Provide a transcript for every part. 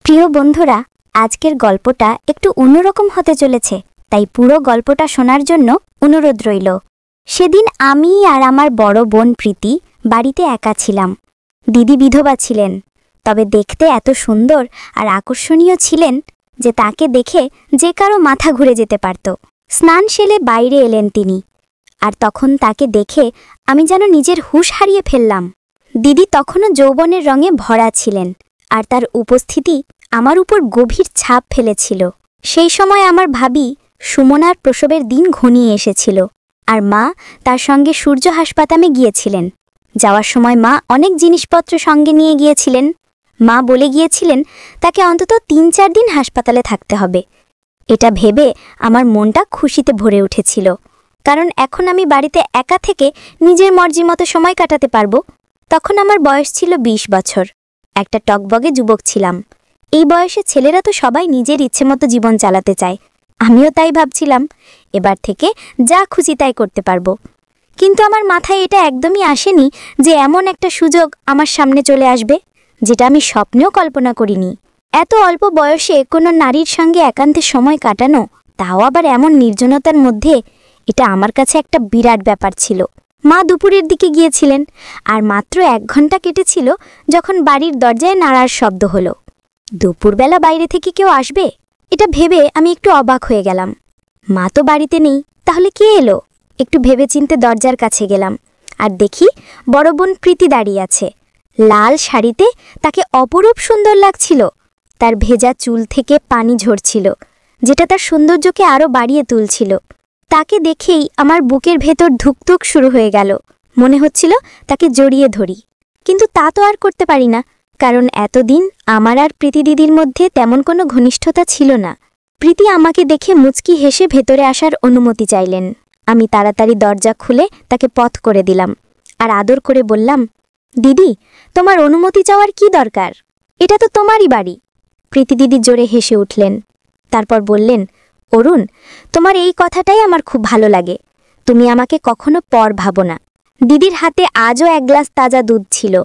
প্রিয় বন্ধুরা, আজকের গল্পটা একটু অন্যরকম হতে চলেছে, তাই পুরো গল্পটা শোনার জন্য অনুরোধ রইল। সেদিন আমি আর আমার বড় বোন প্রীতি বাড়িতে একা ছিলাম। দিদি বিধবা ছিলেন, তবে দেখতে এত সুন্দর আর আকর্ষণীয় ছিলেন যে তাকে দেখে যে কারো মাথা ঘুরে যেতে পারত। স্নান সেরে বাইরে এলেন তিনি, আর তখন তাকে দেখে আমি যেন নিজের হুঁশ হারিয়ে ফেললাম। দিদি তখনও যৌবনের রঙে ভরা ছিলেন, আর তার উপস্থিতি আমার উপর গভীর ছাপ ফেলেছিল। সেই সময় আমার ভাবি সুমনার প্রসবের দিন ঘনিয়ে এসেছিল, আর মা তার সঙ্গে সূর্য হাসপাতালে গিয়েছিলেন। যাওয়ার সময় মা অনেক জিনিসপত্র সঙ্গে নিয়ে গিয়েছিলেন। মা বলে গিয়েছিলেন তাকে অন্তত ৩-৪ দিন হাসপাতালে থাকতে হবে। এটা ভেবে আমার মনটা খুশিতে ভরে উঠেছিল, কারণ এখন আমি বাড়িতে একা থেকে নিজের মর্জি মতো সময় কাটাতে পারবো। তখন আমার বয়স ছিল ২০ বছর। একটা টকবগে যুবক ছিলাম। এই বয়সে ছেলেরা তো সবাই নিজের ইচ্ছে মতো জীবন চালাতে চায়। আমিও তাই ভাবছিলাম, এবার থেকে যা খুশি তাই করতে পারবো। কিন্তু আমার মাথায় এটা একদমই আসেনি যে এমন একটা সুযোগ আমার সামনে চলে আসবে, যেটা আমি স্বপ্নেও কল্পনা করিনি। এত অল্প বয়সে কোনো নারীর সঙ্গে একান্তে সময় কাটানো, তাও আবার এমন নির্জনতার মধ্যে, এটা আমার কাছে একটা বিরাট ব্যাপার ছিল। মা দুপুরের দিকে গিয়েছিলেন, আর মাত্র ১ ঘন্টা কেটেছিল যখন বাড়ির দরজায় নাড়ার শব্দ হলো। দুপুরবেলা বাইরে থেকে কেউ আসবে, এটা ভেবে আমি একটু অবাক হয়ে গেলাম। মা তো বাড়িতে নেই, তাহলে কে এলো? একটু ভেবেচিন্তে দরজার কাছে গেলাম, আর দেখি বড় বোন প্রীতি দাঁড়িয়ে আছে। লাল শাড়িতে তাকে অপরূপ সুন্দর লাগছিল। তার ভেজা চুল থেকে পানি ঝরছিল, যেটা তার সৌন্দর্যকে আরও বাড়িয়ে তুলছিল। তাকে দেখেই আমার বুকের ভেতর ধুকধুক শুরু হয়ে গেল। মনে হচ্ছিল তাকে জড়িয়ে ধরি, কিন্তু তা তো আর করতে পারি না, কারণ এতদিন আমার আর প্রীতি দিদির মধ্যে তেমন কোনো ঘনিষ্ঠতা ছিল না। প্রীতি আমাকে দেখে মুচকি হেসে ভেতরে আসার অনুমতি চাইলেন। আমি তাড়াতাড়ি দরজা খুলে তাকে পথ করে দিলাম, আর আদর করে বললাম, দিদি, তোমার অনুমতি চাওয়ার কি দরকার? এটা তো তোমারই বাড়ি। প্রীতি দিদি জোরে হেসে উঠলেন, তারপর বললেন, অরুণ, তোমার এই কথাটাই আমার খুব ভালো লাগে। তুমি আমাকে কখনো পর ভাবো না। দিদির হাতে আজও ১ গ্লাস তাজা দুধ ছিল।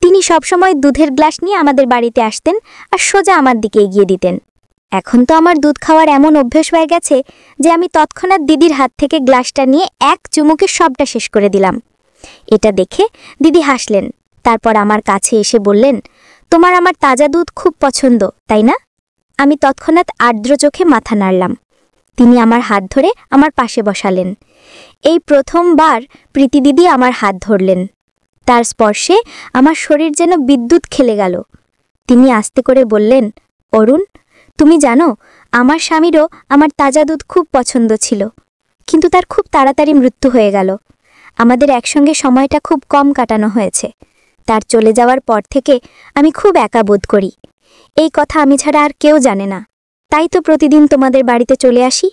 তিনি সবসময় দুধের গ্লাস নিয়ে আমাদের বাড়িতে আসতেন আর সোজা আমার দিকে এগিয়ে দিতেন। এখন তো আমার দুধ খাওয়ার এমন অভ্যেস হয়ে গেছে যে আমি তৎক্ষণাৎ দিদির হাত থেকে গ্লাসটা নিয়ে এক চুমুকে সবটা শেষ করে দিলাম। এটা দেখে দিদি হাসলেন, তারপর আমার কাছে এসে বললেন, তোমার আমার তাজা দুধ খুব পছন্দ, তাই না? আমি তৎক্ষণাৎ আর্দ্র চোখে মাথা নাড়লাম। তিনি আমার হাত ধরে আমার পাশে বসালেন। এই প্রথমবার প্রীতি দিদি আমার হাত ধরলেন। তার স্পর্শে আমার শরীর যেন বিদ্যুৎ খেলে গেল। তিনি আস্তে করে বললেন, অরুণ, তুমি জানো, আমার স্বামীরও আমার তাজা দুধ খুব পছন্দ ছিল, কিন্তু তার খুব তাড়াতাড়ি মৃত্যু হয়ে গেল। আমাদের একসঙ্গে সময়টা খুব কম কাটানো হয়েছে। তার চলে যাওয়ার পর থেকে আমি খুব একা বোধ করি। এই কথা আমি ছাড়া আর কেউ জানে না, তাই তো প্রতিদিন তোমাদের বাড়িতে চলে আসি।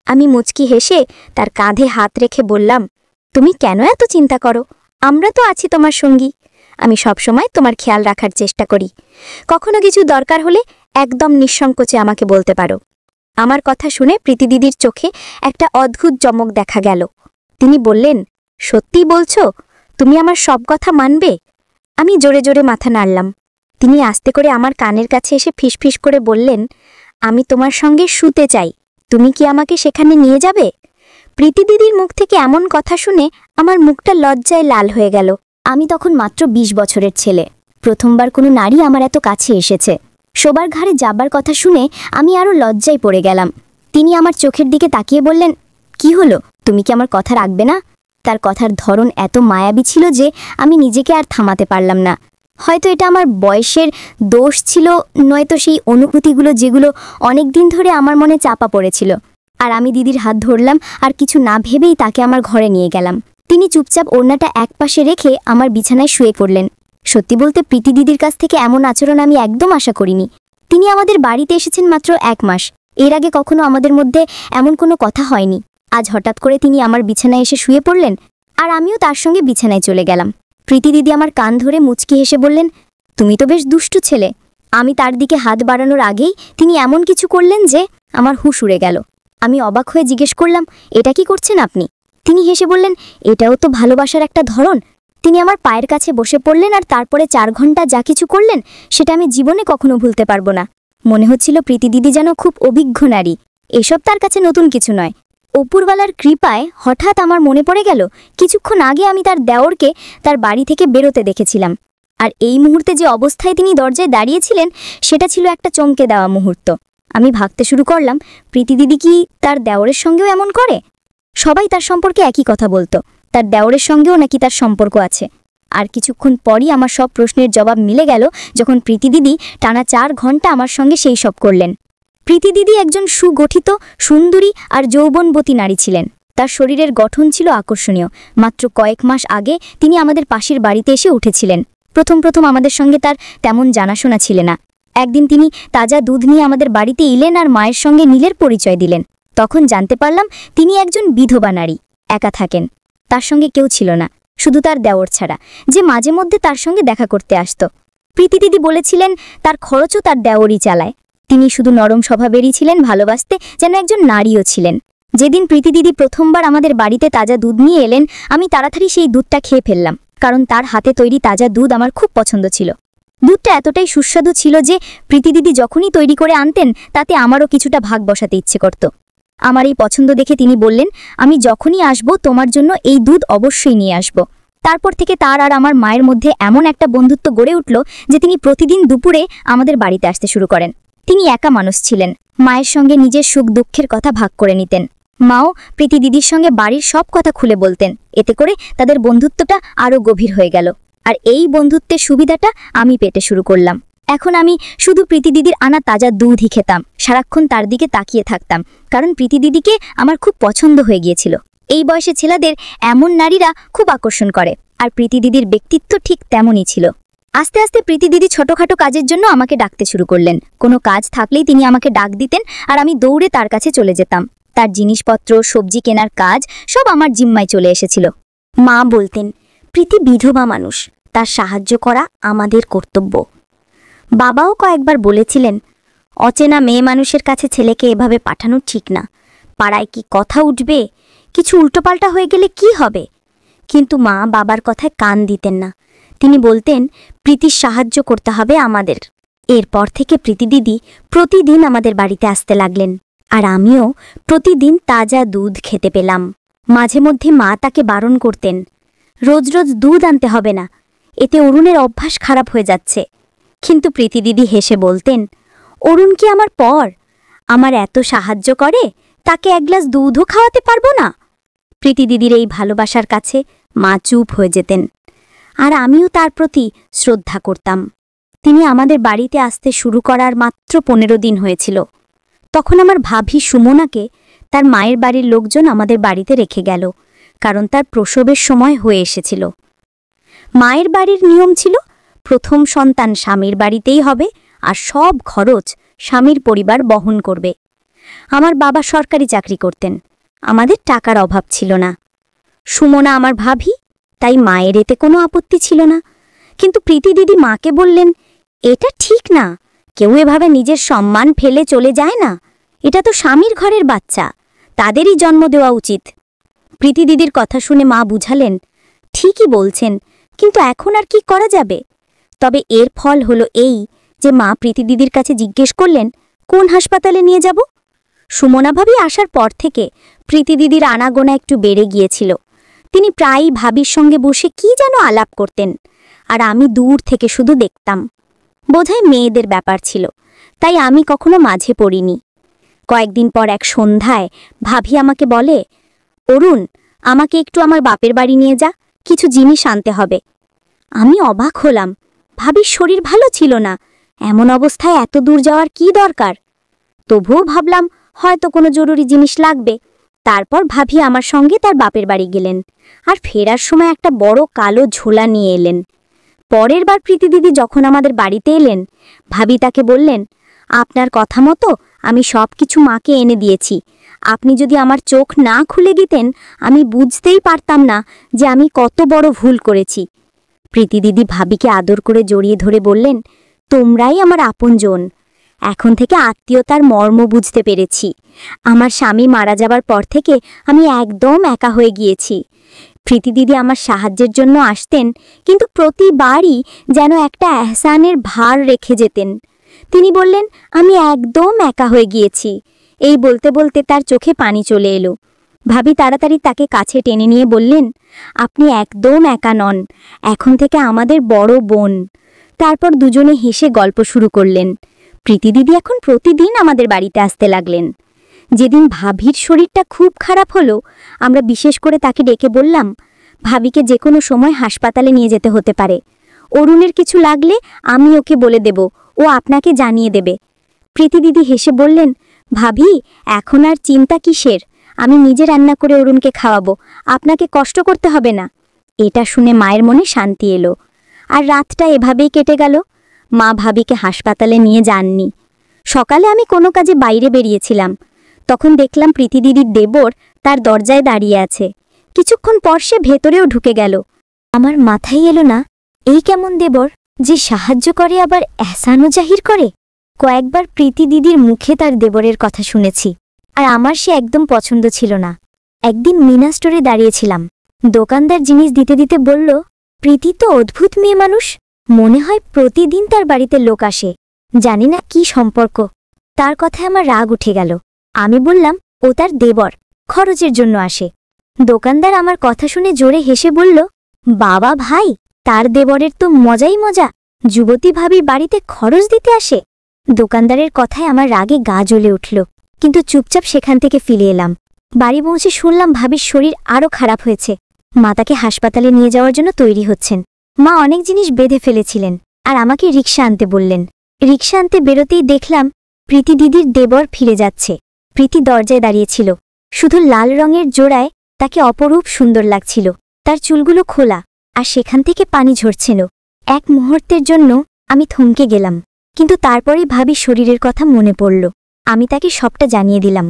আমি মুচকি হেসে তার কাঁধে হাত রেখে বললাম, তুমি কেন এত চিন্তা করো? আমরা তো আছি তোমার সঙ্গী। আমি সবসময় তোমার খেয়াল রাখার চেষ্টা করি। কখনো কিছু দরকার হলে একদম নিঃসংকোচে আমাকে বলতে পারো। আমার কথা শুনে প্রীতি দিদির চোখে একটা অদ্ভুত চমক দেখা গেল। তিনি বললেন, সত্যি বলছো? তুমি আমার সব কথা মানবে? আমি জোরে জোরে মাথা নাড়লাম। তিনি আস্তে করে আমার কানের কাছে এসে ফিসফিস করে বললেন, আমি তোমার সঙ্গে শুতে চাই, তুমি কি আমাকে সেখানে নিয়ে যাবে? প্রীতি দিদির মুখ থেকে এমন কথা শুনে আমার মুখটা লজ্জায় লাল হয়ে গেল। আমি তখন মাত্র ২০ বছরের ছেলে। প্রথমবার কোনো নারী আমার এত কাছে এসেছে। শোবার ঘরে যাবার কথা শুনে আমি আরও লজ্জায় পড়ে গেলাম। তিনি আমার চোখের দিকে তাকিয়ে বললেন, কি হলো, তুমি কি আমার কথা রাখবে না? তার কথার ধরন এত মায়াবী ছিল যে আমি নিজেকে আর থামাতে পারলাম না। হয়তো এটা আমার বয়সের দোষ ছিল, নয়তো সেই অনুভূতিগুলো যেগুলো অনেক দিন ধরে আমার মনে চাপা পড়েছিল। আর আমি দিদির হাত ধরলাম, আর কিছু না ভেবেই তাকে আমার ঘরে নিয়ে গেলাম। তিনি চুপচাপ ওড়নাটা একপাশে রেখে আমার বিছানায় শুয়ে পড়লেন। সত্যি বলতে প্রীতি দিদির কাছ থেকে এমন আচরণ আমি একদম আশা করিনি। তিনি আমাদের বাড়িতে এসেছেন মাত্র ১ মাস। এর আগে কখনো আমাদের মধ্যে এমন কোনো কথা হয়নি। আজ হঠাৎ করে তিনি আমার বিছানায় এসে শুয়ে পড়লেন, আর আমিও তার সঙ্গে বিছানায় চলে গেলাম। প্রীতি দিদি আমার কান ধরে মুচকি হেসে বললেন, তুমি তো বেশ দুষ্টু ছেলে। আমি তার দিকে হাত বাড়ানোর আগেই তিনি এমন কিছু করলেন যে আমার হুঁশ উড়ে গেল। আমি অবাক হয়ে জিজ্ঞেস করলাম, এটা কি করছেন আপনি? তিনি হেসে বললেন, এটাও তো ভালোবাসার একটা ধরন। তিনি আমার পায়ের কাছে বসে পড়লেন, আর তারপরে ৪ ঘন্টা যা কিছু করলেন সেটা আমি জীবনে কখনো ভুলতে পারবো না। মনে হচ্ছিল প্রীতি দিদি যেন খুব অভিজ্ঞ নারী। এসব তার কাছে নতুন কিছু নয়। অপুরওয়ালার কৃপায় হঠাৎ আমার মনে পড়ে গেল কিছুক্ষণ আগে আমি তার দেওরকে তার বাড়ি থেকে বেরোতে দেখেছিলাম। আর এই মুহূর্তে যে অবস্থায় তিনি দরজায় দাঁড়িয়েছিলেন সেটা ছিল একটা চমকে দেওয়া মুহূর্ত। আমি ভাবতে শুরু করলাম, প্রীতি দিদি কি তার দেওরের সঙ্গেও এমন করে? সবাই তার সম্পর্কে একই কথা বলতো, তার দেওরের সঙ্গেও নাকি তার সম্পর্ক আছে। আর কিছুক্ষণ পরই আমার সব প্রশ্নের জবাব মিলে গেল যখন প্রীতি দিদি টানা 4 ঘন্টা আমার সঙ্গে সেই সব করলেন। প্রীতি দিদি একজন সুগঠিত, সুন্দরী আর যৌবনবতী নারী ছিলেন। তার শরীরের গঠন ছিল আকর্ষণীয়। মাত্র কয়েক মাস আগে তিনি আমাদের পাশের বাড়িতে এসে উঠেছিলেন। প্রথম আমাদের সঙ্গে তার তেমন জানাশোনা ছিল না। একদিন তিনি তাজা দুধ নিয়ে আমাদের বাড়িতে এলেন আর মায়ের সঙ্গে নীলের পরিচয় দিলেন। তখন জানতে পারলাম তিনি একজন বিধবা নারী, একা থাকেন। তার সঙ্গে কেউ ছিল না, শুধু তার দেওর ছাড়া, যে মাঝে মধ্যে তার সঙ্গে দেখা করতে আসত। প্রীতি দিদি বলেছিলেন তার খরচও তার দেওরই চালায়। তিনি শুধু নরম স্বভাবেরই ছিলেন, ভালোবাসতে যেন একজন নারীও ছিলেন। যেদিন প্রীতি দিদি প্রথমবার আমাদের বাড়িতে তাজা দুধ নিয়ে এলেন, আমি তাড়াতাড়ি সেই দুধটা খেয়ে ফেললাম, কারণ তার হাতে তৈরি তাজা দুধ আমার খুব পছন্দ ছিল। দুধটা এতটাই সুস্বাদু ছিল যে প্রীতি দিদি যখনই তৈরি করে আনতেন তাতে আমারও কিছুটা ভাগ বসাতে ইচ্ছে করত। আমার এই পছন্দ দেখে তিনি বললেন, আমি যখনই আসব তোমার জন্য এই দুধ অবশ্যই নিয়ে আসব। তারপর থেকে তার আর আমার মায়ের মধ্যে এমন একটা বন্ধুত্ব গড়ে উঠল যে তিনি প্রতিদিন দুপুরে আমাদের বাড়িতে আসতে শুরু করেন। তিনি একা মানুষ ছিলেন, মায়ের সঙ্গে নিজের সুখ দুঃখের কথা ভাগ করে নিতেন। মাও প্রীতি দিদির সঙ্গে বাড়ির সব কথা খুলে বলতেন। এতে করে তাদের বন্ধুত্বটা আরও গভীর হয়ে গেল। আর এই বন্ধুত্বের সুবিধাটা আমি পেতে শুরু করলাম। এখন আমি শুধু প্রীতি দিদির আনা তাজা দুধই খেতাম, সারাক্ষণ তার দিকে তাকিয়ে থাকতাম, কারণ প্রীতি দিদিকে আমার খুব পছন্দ হয়ে গিয়েছিল। এই বয়সে ছেলেদের এমন নারীরা খুব আকর্ষণ করে, আর প্রীতি দিদির ব্যক্তিত্ব ঠিক তেমনই ছিল। আস্তে আস্তে প্রীতি দিদি ছোটখাটো কাজের জন্য আমাকে ডাকতে শুরু করলেন। কোনো কাজ থাকলেই তিনি আমাকে ডাক দিতেন আর আমি দৌড়ে তার কাছে চলে যেতাম। তার জিনিসপত্র, সবজি কেনার কাজ সব আমার জিম্মায় চলে এসেছিল। মা বলতেন, প্রীতি বিধবা মানুষ, তার সাহায্য করা আমাদের কর্তব্য। বাবাও কয়েকবার বলেছিলেন, অচেনা মেয়ে মানুষের কাছে ছেলেকে এভাবে পাঠানো ঠিক না। পাড়ায় কি কথা উঠবে, কিছু উল্টোপাল্টা হয়ে গেলে কি হবে? কিন্তু মা বাবার কথায় কান দিতেন না। তিনি বলতেন, প্রীতির সাহায্য করতে হবে আমাদের। এরপর থেকে প্রীতি দিদি প্রতিদিন আমাদের বাড়িতে আসতে লাগলেন, আর আমিও প্রতিদিন তাজা দুধ খেতে পেলাম। মাঝে মধ্যে মা তাকে বারণ করতেন, রোজ রোজ দুধ আনতে হবে না, এতে অরুণের অভ্যাস খারাপ হয়ে যাচ্ছে। কিন্তু প্রীতি দিদি হেসে বলতেন, অরুণ কি আমার পর? আমার এত সাহায্য করে, তাকে এক গ্লাস দুধও খাওয়াতে পারবো না? প্রীতি দিদির এই ভালোবাসার কাছে মা চুপ হয়ে যেতেন, আর আমিও তার প্রতি শ্রদ্ধা করতাম। তিনি আমাদের বাড়িতে আসতে শুরু করার মাত্র 15 দিন হয়েছিল। তখন আমার ভাবি সুমনাকে তার মায়ের বাড়ির লোকজন আমাদের বাড়িতে রেখে গেল, কারণ তার প্রসবের সময় হয়ে এসেছিল। মায়ের বাড়ির নিয়ম ছিল প্রথম সন্তান স্বামীর বাড়িতেই হবে, আর সব খরচ স্বামীর পরিবার বহন করবে। আমার বাবা সরকারি চাকরি করতেন, আমাদের টাকার অভাব ছিল না। সুমনা আমার ভাবি, তাই মায়ের এতে কোনো আপত্তি ছিল না। কিন্তু প্রীতি দিদি মাকে বললেন, এটা ঠিক না, কেউ এভাবে নিজের সম্মান ফেলে চলে যায় না। এটা তো স্বামীর ঘরের বাচ্চা, তাদেরই জন্ম দেওয়া উচিত। প্রীতি দিদির কথা শুনে মা বুঝালেন, ঠিকই বলছেন, কিন্তু এখন আর কি করা যাবে? তবে এর ফল হলো এই যে মা প্রীতি দিদির কাছে জিজ্ঞেস করলেন, কোন হাসপাতালে নিয়ে যাব? সুমনা ভাবি আসার পর থেকে প্রীতি দিদির আনাগোনা একটু বেড়ে গিয়েছিল। তিনি প্রায়ই ভাবির সঙ্গে বসে কি যেন আলাপ করতেন, আর আমি দূর থেকে শুধু দেখতাম। বোধহয় মেয়েদের ব্যাপার ছিল, তাই আমি কখনো মাঝে পড়িনি। কয়েকদিন পর এক সন্ধ্যায় ভাবি আমাকে বলে, অরুণ, আমাকে একটু আমার বাপের বাড়ি নিয়ে যা, কিছু জিনিস আনতে হবে। আমি অবাক হলাম, ভাবির শরীর ভালো ছিল না, এমন অবস্থায় এত দূর যাওয়ার কি দরকার? তবুও ভাবলাম হয়তো কোনো জরুরি জিনিস লাগবে। তারপর ভাবি আমার সঙ্গে তার বাপের বাড়ি গেলেন, আর ফেরার সময় একটা বড় কালো ঝোলা নিয়ে এলেন। পরের বার প্রীতি দিদি যখন আমাদের বাড়িতে এলেন, ভাবি তাকে বললেন, আপনার কথা মতো আমি সব কিছু মাকে এনে দিয়েছি। আপনি যদি আমার চোখ না খুলে দিতেন, আমি বুঝতেই পারতাম না যে আমি কত বড় ভুল করেছি। প্রীতি দিদি ভাবিকে আদর করে জড়িয়ে ধরে বললেন, তোমরাই আমার আপনজন। এখন থেকে আত্মীয়তার মর্ম বুঝতে পেরেছি। আমার স্বামী মারা যাবার পর থেকে আমি একদম একা হয়ে গিয়েছি। প্রীতি দিদি আমার সাহায্যের জন্য আসতেন, কিন্তু প্রতিবারই যেন একটা এহসানের ভার রেখে যেতেন। তিনি বললেন, আমি একদম একা হয়ে গিয়েছি। এই বলতে বলতে তার চোখে পানি চলে এলো। ভাবি তাড়াতাড়ি তাকে কাছে টেনে নিয়ে বললেন, আপনি একদম একা নন, এখন থেকে আমাদের বড় বোন। তারপর দুজনে হেসে গল্প শুরু করলেন। প্রীতি দিদি এখন প্রতিদিন আমাদের বাড়িতে আসতে লাগলেন। যেদিন ভাবির শরীরটা খুব খারাপ হলো, আমরা বিশেষ করে তাকে ডেকে বললাম, ভাবিকে যে কোনো সময় হাসপাতালে নিয়ে যেতে হতে পারে। অরুণের কিছু লাগলে আমি ওকে বলে দেব, ও আপনাকে জানিয়ে দেবে। প্রীতি দিদি হেসে বললেন, ভাবি এখন আর চিন্তা কিসের, আমি নিজে রান্না করে অরুণকে খাওয়াবো, আপনাকে কষ্ট করতে হবে না। এটা শুনে মায়ের মনে শান্তি এলো। আর রাতটা এভাবেই কেটে গেল। মা ভাবিকে হাসপাতালে নিয়ে যাননি। সকালে আমি কোনো কাজে বাইরে বেরিয়েছিলাম। তখন দেখলাম প্রীতি দিদির দেবর তার দরজায় দাঁড়িয়ে আছে। কিছুক্ষণ পর সে ভেতরেও ঢুকে গেল। আমার মাথায় এলো না, এই কেমন দেবর যে সাহায্য করে আবার এহসানও জাহির করে। কয়েকবার প্রীতি দিদির মুখে তার দেবরের কথা শুনেছি, আর আমার সে একদম পছন্দ ছিল না। একদিন মিনা স্টোরে দাঁড়িয়েছিলাম। দোকানদার জিনিস দিতে দিতে বলল, প্রীতি তো অদ্ভুত মেয়ে মানুষ, মনে হয় প্রতিদিন তার বাড়িতে লোক আসে, জানি না কি সম্পর্ক। তার কথায় আমার রাগ উঠে গেল। আমি বললাম, ও তার দেবর, খরচের জন্য আসে। দোকানদার আমার কথা শুনে জোরে হেসে বলল, বাবা ভাই, তার দেবরের তো মজাই মজা, যুবতী ভাবির বাড়িতে খরচ দিতে আসে। দোকানদারের কথায় আমার রাগে গা জ্বলে উঠল, কিন্তু চুপচাপ সেখান থেকে ফিরে এলাম। বাড়ি পৌঁছে শুনলাম ভাবির শরীর আরও খারাপ হয়েছে। মা তাকে হাসপাতালে নিয়ে যাওয়ার জন্য তৈরি হচ্ছেন। মা অনেক জিনিস বেঁধে ফেলেছিলেন আর আমাকে রিকশা আনতে বললেন। রিকশা আনতে বেরোতেই দেখলাম প্রীতি দিদির দেবর ফিরে যাচ্ছে। প্রীতি দরজায় দাঁড়িয়েছিল, শুধু লাল রঙের জোড়ায় তাকে অপরূপ সুন্দর লাগছিল। তার চুলগুলো খোলা, আর সেখান থেকে পানি ঝরছিল। এক মুহূর্তের জন্য আমি থমকে গেলাম, কিন্তু তারপরেই ভাবি শরীরের কথা মনে পড়ল। আমি তাকে সবটা জানিয়ে দিলাম।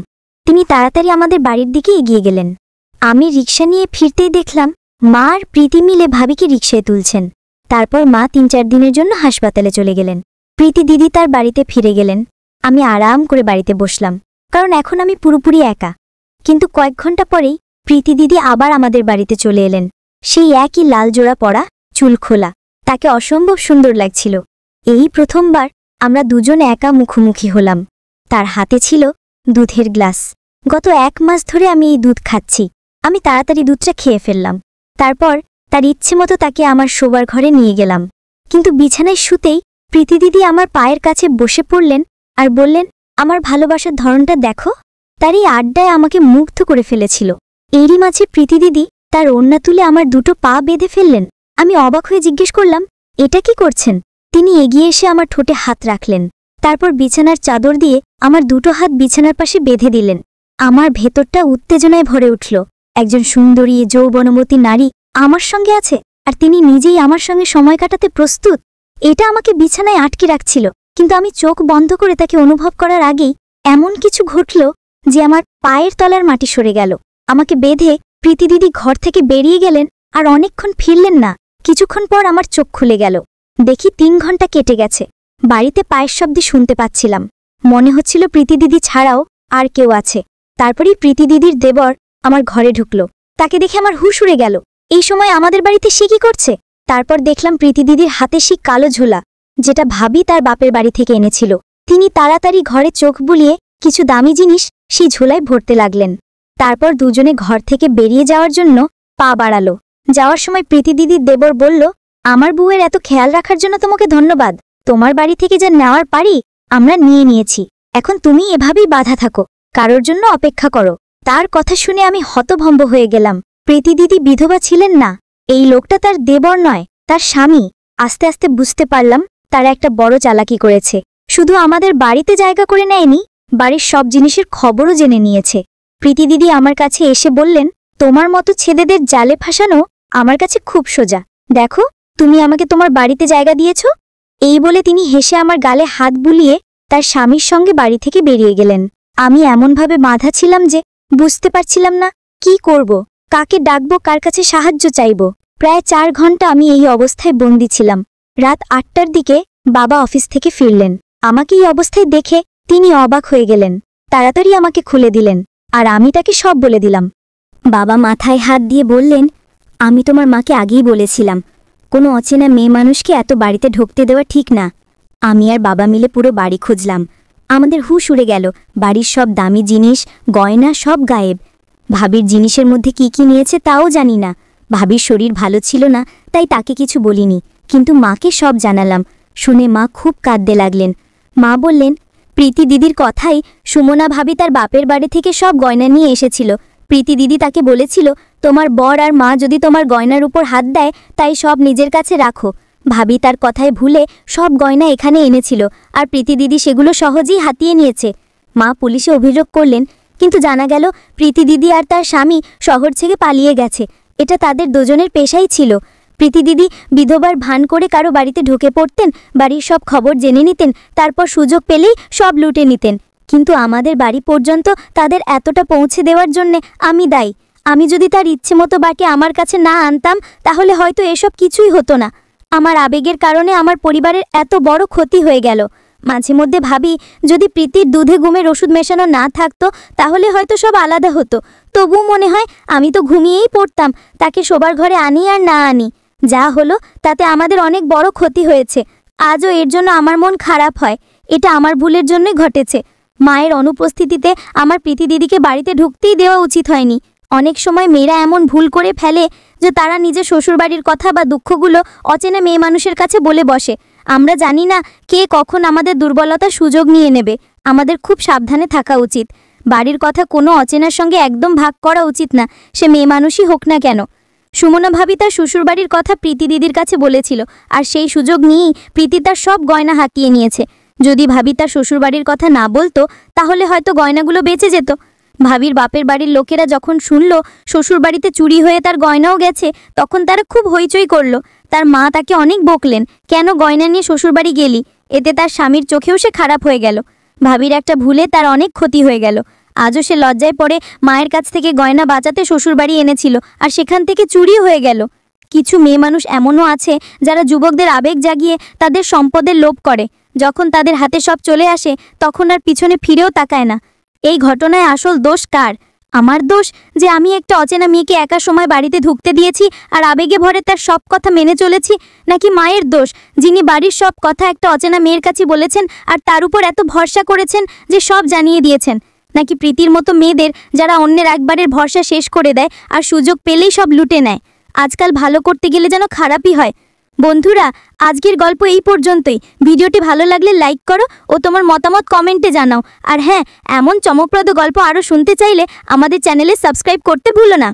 তিনি তাড়াতাড়ি আমাদের বাড়ির দিকে এগিয়ে গেলেন। আমি রিকশা নিয়ে ফিরতেই দেখলাম মা আর প্রীতি মিলে ভাবিকে রিকশায় তুলছেন। তারপর মা ৩-৪ দিনের জন্য হাসপাতালে চলে গেলেন। প্রীতি দিদি তার বাড়িতে ফিরে গেলেন। আমি আরাম করে বাড়িতে বসলাম, কারণ এখন আমি পুরোপুরি একা। কিন্তু কয়েক ঘন্টা পরেই প্রীতি দিদি আবার আমাদের বাড়িতে চলে এলেন। সেই একই লাল জোড়া পরা, চুল খোলা, তাকে অসম্ভব সুন্দর লাগছিল। এই প্রথমবার আমরা দুজন একা মুখোমুখি হলাম। তার হাতে ছিল দুধের গ্লাস। গত 1 মাস ধরে আমি এই দুধ খাচ্ছি। আমি তাড়াতাড়ি দুধটা খেয়ে ফেললাম। তারপর তার ইচ্ছে মতো তাকে আমার শোবার ঘরে নিয়ে গেলাম। কিন্তু বিছানায় শুতেই প্রীতি দিদি আমার পায়ের কাছে বসে পড়লেন আর বললেন, আমার ভালোবাসার ধরনটা দেখো। তার এই আড্ডায় আমাকে মুগ্ধ করে ফেলেছিল। এরই মাঝে প্রীতি দিদি তার ওড়না তুলে আমার দুটো পা বেঁধে ফেললেন। আমি অবাক হয়ে জিজ্ঞেস করলাম, এটা কি করছেন? তিনি এগিয়ে এসে আমার ঠোঁটে হাত রাখলেন। তারপর বিছানার চাদর দিয়ে আমার দুটো হাত বিছানার পাশে বেঁধে দিলেন। আমার ভেতরটা উত্তেজনায় ভরে উঠল। একজন সুন্দরী যৌবনবতী নারী আমার সঙ্গে আছে, আর তিনি নিজেই আমার সঙ্গে সময় কাটাতে প্রস্তুত। এটা আমাকে বিছানায় আটকে রাখছিল, কিন্তু আমি চোখ বন্ধ করে তাকে অনুভব করার আগেই এমন কিছু ঘটল যে আমার পায়ের তলার মাটি সরে গেল। আমাকে বেঁধে প্রীতি দিদি ঘর থেকে বেরিয়ে গেলেন আর অনেকক্ষণ ফিরলেন না। কিছুক্ষণ পর আমার চোখ খুলে গেল। দেখি 3 ঘন্টা কেটে গেছে। বাড়িতে পায়ের শব্দ শুনতে পাচ্ছিলাম। মনে হচ্ছিল প্রীতি দিদি ছাড়াও আর কেউ আছে। তারপরেই প্রীতি দিদির দেবর আমার ঘরে ঢুকল। তাকে দেখে আমার হুঁশ উড়ে গেল। এই সময় আমাদের বাড়িতে সে কি করছে? তারপর দেখলাম প্রীতি দিদির হাতে সেই কালো ঝোলা, যেটা ভাবি তার বাপের বাড়ি থেকে এনেছিল। তিনি তাড়াতাড়ি ঘরে চোখ বুলিয়ে কিছু দামি জিনিস সেই ঝোলায় ভরতে লাগলেন। তারপর দুজনে ঘর থেকে বেরিয়ে যাওয়ার জন্য পা বাড়ালো। যাওয়ার সময় প্রীতি দিদির দেবর বলল, আমার বউয়ের এত খেয়াল রাখার জন্য তোমাকে ধন্যবাদ। তোমার বাড়ি থেকে যা নেওয়ার পারি আমরা নিয়ে নিয়েছি। এখন তুমি এভাবেই বাধা থাকো, কারোর জন্য অপেক্ষা করো। তার কথা শুনে আমি হতভম্ব হয়ে গেলাম। প্রীতি দিদি বিধবা ছিলেন না। এই লোকটা তার দেবর নয়, তার স্বামী। আস্তে আস্তে বুঝতে পারলাম তারা একটা বড় চালাকি করেছে। শুধু আমাদের বাড়িতে জায়গা করে নেয়নি, বাড়ির সব জিনিসের খবরও জেনে নিয়েছে। প্রীতি দিদি আমার কাছে এসে বললেন, তোমার মতো ছেলেদের জালে ফাঁসানো আমার কাছে খুব সোজা। দেখো, তুমি আমাকে তোমার বাড়িতে জায়গা দিয়েছ। এই বলে তিনি হেসে আমার গালে হাত বুলিয়ে তার স্বামীর সঙ্গে বাড়ি থেকে বেরিয়ে গেলেন। আমি এমনভাবে বাঁধা ছিলাম যে বুঝতে পারছিলাম না কি করব, কাকে ডাকবো, কার কাছে সাহায্য চাইব। প্রায় 4 ঘন্টা আমি এই অবস্থায় বন্দী ছিলাম। রাত 8টার দিকে বাবা অফিস থেকে ফিরলেন। আমাকে এই অবস্থায় দেখে তিনি অবাক হয়ে গেলেন। তাড়াতাড়ি আমাকে খুলে দিলেন, আর আমি তাকে সব বলে দিলাম। বাবা মাথায় হাত দিয়ে বললেন, আমি তোমার মাকে আগেই বলেছিলাম, কোনো অচেনা মেয়ে মানুষকে এত বাড়িতে ঢুকতে দেওয়া ঠিক না। আমি আর বাবা মিলে পুরো বাড়ি খুঁজলাম। আমাদের হুঁশ উড়ে গেল। বাড়ির সব দামি জিনিস, গয়না সব গায়েব। ভাবির জিনিসের মধ্যে কি কি নিয়েছে তাও জানি না। ভাবির শরীর ভালো ছিল না, তাই তাকে কিছু বলিনি, কিন্তু মাকে সব জানালাম। শুনে মা খুব কাঁদতে লাগলেন। মা বললেন, প্রীতি দিদির কথাই সুমনা ভাবি তার বাপের বাড়ি থেকে সব গয়না নিয়ে এসেছিল। প্রীতি দিদি তাকে বলেছিল, তোমার বর আর মা যদি তোমার গয়নার উপর হাত দেয় তাই সব নিজের কাছে রাখো। ভাবি তার কথায় ভুলে সব গয়না এখানে এনেছিল, আর প্রীতি দিদি সেগুলো সহজেই হাতিয়ে নিয়েছে। মা পুলিশে অভিযোগ করলেন, কিন্তু জানা গেল প্রীতি দিদি আর তার স্বামী শহর থেকে পালিয়ে গেছে। এটা তাদের দুজনের পেশাই ছিল। প্রীতি দিদি বিধবার ভান করে কারো বাড়িতে ঢুকে পড়তেন, বাড়ির সব খবর জেনে নিতেন, তারপর সুযোগ পেলেই সব লুটে নিতেন। কিন্তু আমাদের বাড়ি পর্যন্ত তাদের এতটা পৌঁছে দেওয়ার জন্যে আমি দায়ী। আমি যদি তার ইচ্ছে মতো বাকে আমার কাছে না আনতাম তাহলে হয়তো এসব কিছুই হতো না। আমার আবেগের কারণে আমার পরিবারের এত বড় ক্ষতি হয়ে গেল। মাঝে মধ্যে ভাবি, যদি প্রীতির দুধে ঘুমের ওষুধ মেশানো না থাকতো তাহলে হয়তো সব আলাদা হতো। তবুও মনে হয় আমি তো ঘুমিয়েই পড়তাম, তাকে শোবার ঘরে আনি আর না আনি। যা হলো তাতে আমাদের অনেক বড় ক্ষতি হয়েছে। আজও এর জন্য আমার মন খারাপ হয়। এটা আমার ভুলের জন্যই ঘটেছে। মায়ের অনুপস্থিতিতে আমার প্রীতি দিদিকে বাড়িতে ঢুকতেই দেওয়া উচিত হয়নি। অনেক সময় মেয়েরা এমন ভুল করে ফেলে যে তারা নিজের শ্বশুরবাড়ির কথা বা দুঃখগুলো অচেনা মেয়ে মানুষের কাছে বলে বসে। আমরা জানি না কে কখন আমাদের দুর্বলতার সুযোগ নিয়ে নেবে। আমাদের খুব সাবধানে থাকা উচিত। বাড়ির কথা কোনো অচেনার সঙ্গে একদম ভাগ করা উচিত না, সে মেয়ে মানুষই হোক না কেন। সুমনা ভাবি তার শ্বশুরবাড়ির কথা প্রীতি দিদির কাছে বলেছিল, আর সেই সুযোগ নিয়েই প্রীতি তার সব গয়না হাতিয়ে নিয়েছে। যদি ভাবি তার শ্বশুরবাড়ির কথা না বলতো তাহলে হয়তো গয়নাগুলো বেঁচে যেত। ভাবির বাপের বাড়ির লোকেরা যখন শুনল শ্বশুরবাড়িতে চুরি হয়ে তার গয়নাও গেছে, তখন তারা খুব হইচই করল। তার মা তাকে অনেক বকলেন, কেন গয়না নিয়ে শ্বশুরবাড়ি গেলি? এতে তার স্বামীর চোখেও সে খারাপ হয়ে গেল। ভাবির একটা ভুলে তার অনেক ক্ষতি হয়ে গেল। আজও সে লজ্জায় পড়ে মায়ের কাছ থেকে গয়না বাঁচাতে শ্বশুরবাড়ি এনেছিল, আর সেখান থেকে চুরি হয়ে গেল। কিছু মেয়ে মানুষ এমনও আছে যারা যুবকদের আবেগ জাগিয়ে তাদের সম্পদের লোভ করে। যখন তাদের হাতে সব চলে আসে তখন আর পিছনে ফিরেও তাকায় না। এই ঘটনায় আসল দোষ কার? আমার দোষ যে আমি একটা অচেনা মেয়েকে একা সময় বাড়িতে ঢুকতে দিয়েছি আর আবেগে ভরে তার সব কথা মেনে চলেছি? নাকি মায়ের দোষ, যিনি বাড়ির সব কথা একটা অচেনা মেয়ের কাছে বলেছেন আর তার উপর এত ভরসা করেছেন যে সব জানিয়ে দিয়েছেন? নাকি প্রীতির মতো মেয়েদের, যারা অন্যের একবারের ভরসা শেষ করে দেয় আর সুযোগ পেলেই সব লুটে নেয়? আজকাল ভালো করতে গেলে যেন খারাপই হয়। বন্ধুরা, আজকের গল্প এই পর্যন্তই। ভিডিওটি ভালো লাগলে লাইক করো ও তোমার মতামত কমেন্টে জানাও। আর হ্যাঁ, এমন চমকপ্রদ গল্প আরও শুনতে চাইলে আমাদের চ্যানেলে সাবস্ক্রাইব করতে ভুলো না।